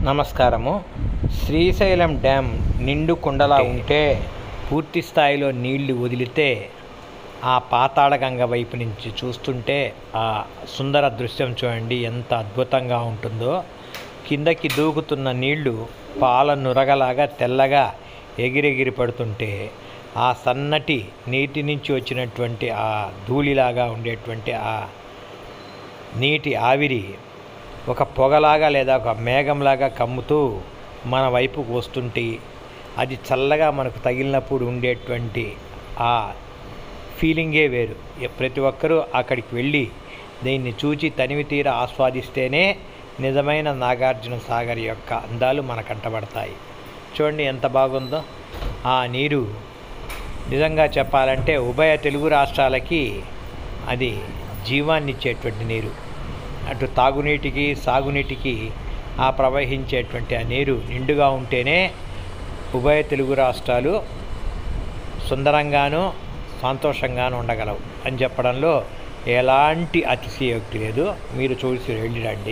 నమస్కారము. శ్రీశైలం డ్యామ్ నిండు కుండలా ఉంటే పూర్తి స్థాయిలో నీళ్లు వదిలితే ఆ పాతాళగంగ వైపు నుంచి చూస్తుంటే ఆ సుందర దృశ్యం చూడండి, ఎంత అద్భుతంగా ఉంటుందో. కిందకి దూకుతున్న నీళ్లు పాల నురగలాగా తెల్లగా ఎగిరెగిరి పడుతుంటే ఆ సన్నటి నీటి నుంచి వచ్చినటువంటి ఆ ధూళిలాగా ఉండేటువంటి ఆ నీటి ఆవిరి ఒక పొగలాగా లేదా ఒక మేఘంలాగా కమ్ముతూ మన వైపుకు వస్తుంటే అది చల్లగా మనకు తగిలినప్పుడు ఉండేటువంటి ఆ ఫీలింగే వేరు. ప్రతి ఒక్కరూ అక్కడికి వెళ్ళి దీన్ని చూచి తనివి తీర ఆస్వాదిస్తేనే నిజమైన నాగార్జున సాగర్ యొక్క అందాలు మన కంటబడతాయి. చూడండి ఎంత బాగుందో ఆ నీరు. నిజంగా చెప్పాలంటే ఉభయ తెలుగు రాష్ట్రాలకి అది జీవాన్ని ఇచ్చేటువంటి నీరు. అటు తాగునీటికి సాగునీటికి ఆ ప్రవహించేటువంటి ఆ నీరు నిండుగా ఉంటేనే ఉభయ తెలుగు రాష్ట్రాలు సుందరంగాను సంతోషంగాను ఉండగలవు అని చెప్పడంలో ఎలాంటి అతిశయోక్తి లేదు. మీరు చూసి వెళ్ళిరండి.